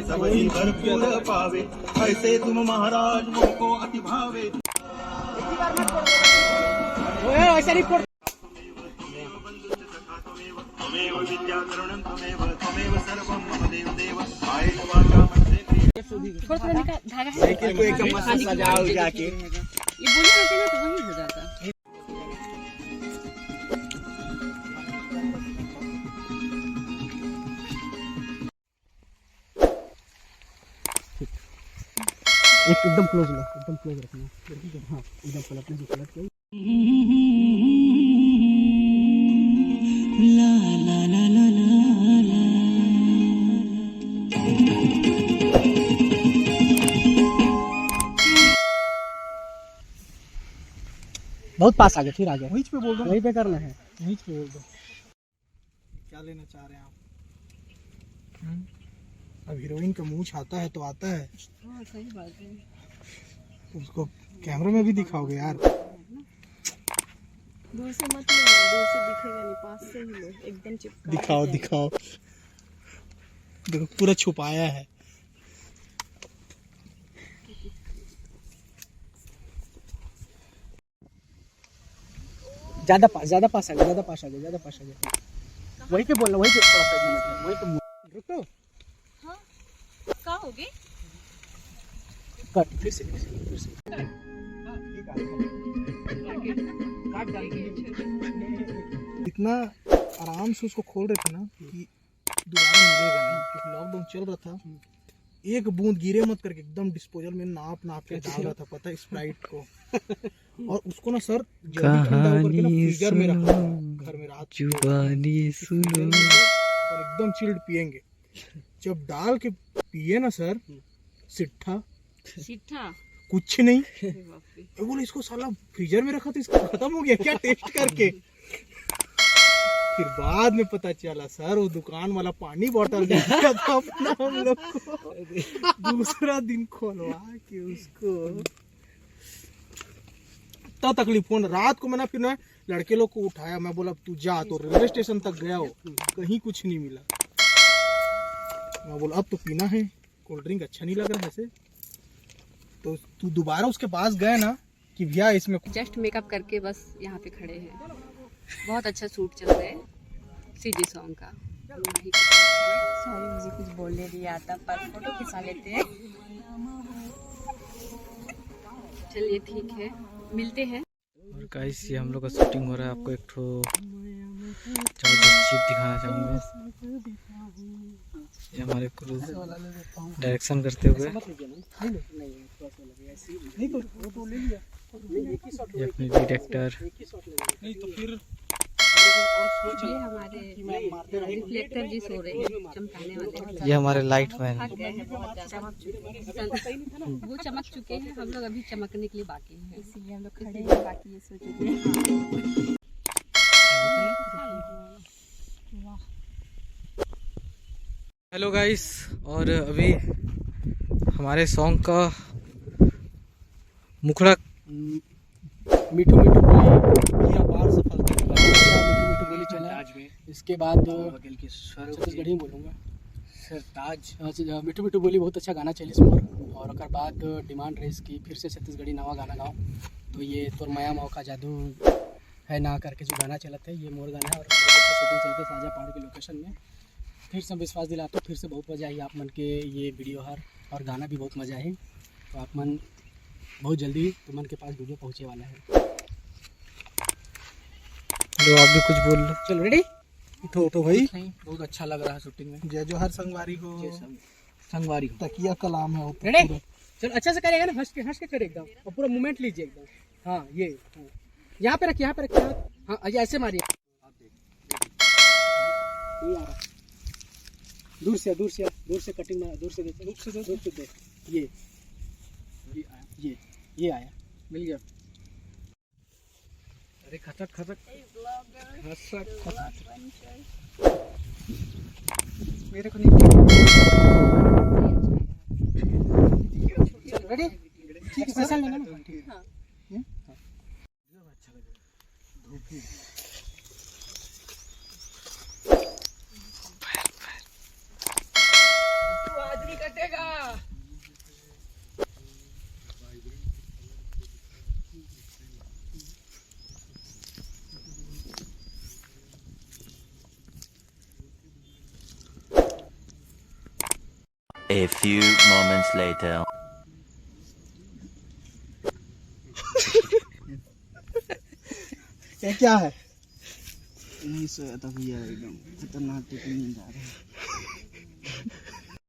सब ही भरपूर पावे, ऐसे तुम महाराज मुझको अति भावे। ऐसा नहीं पढ़। त्वमेव विद्याकरणं त्वमेव त्वमेव सर्वं मम देव देव आयेन वाचा मनसेन्द्रियैः। थोड़ा थोड़ा निकाल धागा है। साइकिल को एकदम मस्त सजाओ जाके। ये बोले रहते ना तो वही हो जाता। एकदम क्लोज लो, एकदम क्लोज रखना। हाँ एकदम पलटने से पलट के। ला ला ला ला ला ला। बहुत पास आ गए, फिर आ गए। वहीं पे बोल दो, वहीं पे करना है, वहीं पे बोल दो। क्या लेना चाह रहे हैं आप? अब हीरोइन का मुंह छाता है तो आता है। हाँ सही बात है। उसको कैमरे में भी दिखाओगे यार। दूर से मत लो, दूर से दिखेगा नहीं, पास से ही लो, एकदम चिपका। दिखाओ दिखाओ, देखो पूरा छुपाया है। ज्यादा पास आ गया, ज्यादा पास आ गया। वहीं पे बोलना, वहीं पे थोड़ा सा, वहीं पे रुको। हाँ कहाँ होगी? कट, फिर से। इतना आराम से उसको खोल रहे थे ना कि दोबारा मिलेगा नहीं, क्योंकि लॉकडाउन चल रहा था। एक बूंद गिरे मत करके एकदम डिस्पोजल में नाप के डाल रहा था, पता है, स्प्राइट को। और उसको ना सर जल्दी ठंडा होकर के ना फ्रीजर में रखा घर में रात को, और एकदम चिल्ड पियेंगे। जब डाल के पिए ना सर, सिट्ठा कुछ नहीं। मैं बोले इसको साला फ्रीजर में रखा तो इसका खत्म हो गया क्या टेस्ट करके। फिर बाद में पता चला सर वो दुकान वाला पानी बोतल दे दिया था अपना हम लोग को। दूसरा दिन खोलवा के उसको तब तकलीफ हो। रात को मैंने फिर ना लड़के लोग को उठाया, मैं बोला तू जा, तो रेलवे स्टेशन तक गया हो, कहीं कुछ नहीं मिला। मैं बोला अब तो पीना है, कोल्ड ड्रिंक अच्छा नहीं लग रहा है ऐसे। तो तू दोबारा उसके पास गए ना कि भैया इसमें जस्ट मेकअप करके बस यहाँ पे खड़े हैं। बहुत अच्छा शूट चल रहा है सीजी सॉन्ग का। सॉरी मुझे कुछ बोलने नहीं आता, पर फोटो खिंचा लेते हैं। चलिए ठीक है, मिलते हैं। और गाइस ये हम लोग का शूटिंग हो रहा है। आपको एक ठो जबरदस्त चीज दिखाना चाहूँगा। ये हमारे क्रू डायरेक्शन करते हुए, ये अपने डायरेक्टर, ये हमारे रिफ्लेक्टर जी सो रहे हैं, चमकाने वाले। ये हमारे लाइट मैन। थक गए हैं बहुत ज़्यादा। वो चमक चुके हैं, हम लोग अभी चमकने के लिए बाकी हैं, इसीलिए हम लोग खड़े हैं। बाकी ये सो चुके हैं। हेलो गाइस, और अभी हमारे सॉन्ग का मुखड़ा मीठू मीठू बोली अपार सफलता के बाद मीठू मीठू बोली चला। इसके बाद छत्तीसगढ़ी बोलूँगा सरताज। मीठू मीठू बोली बहुत अच्छा गाना चली इसमें। और अगर बाद डिमांड रही इसकी फिर से छत्तीसगढ़ी नवा गाना गाओ, तो ये तोर माया मौका जादू है ना करके जो गाना चला था, ये मोर गाना है। और बहुत अच्छा शूटिंग चलते साजा पहाड़ के लोकेशन में। फिर से विश्वास दिलाता हूँ, फिर से बहुत मज़ा आई आप मन के ये वीडियो हर, और गाना भी बहुत मज़ा है। तो आप मन बहुत जल्दी तुमन के पास वीडियो पहुँचे वाला है। जो आप भी कुछ बोल लो। चलो रेडी, उठो भाई। बहुत अच्छा लग रहा है शूटिंग में। जय जोहर संगवारी को, संगवारी को तकिया कलाम है। रेडी, चलो अच्छा से करेगा ना, हंस के करे एकदम, और पूरा मूवमेंट लीजिए एकदम। हाँ ये यहाँ पे रखिए, यहाँ पे रखिए। हाँ ऐसे मारिए, दूर से कटिंग में, दूर से दे। ये आया, मिल गया। अरे खतक मेरे को नहीं। रेडी, ठीक है, पैसा लेना ना। हाँ अच्छा लगा। धूप आदमी का A few moments later. ये क्या है? नहीं सोया था भैया, एकदम खतरनाक नींद आ रही है।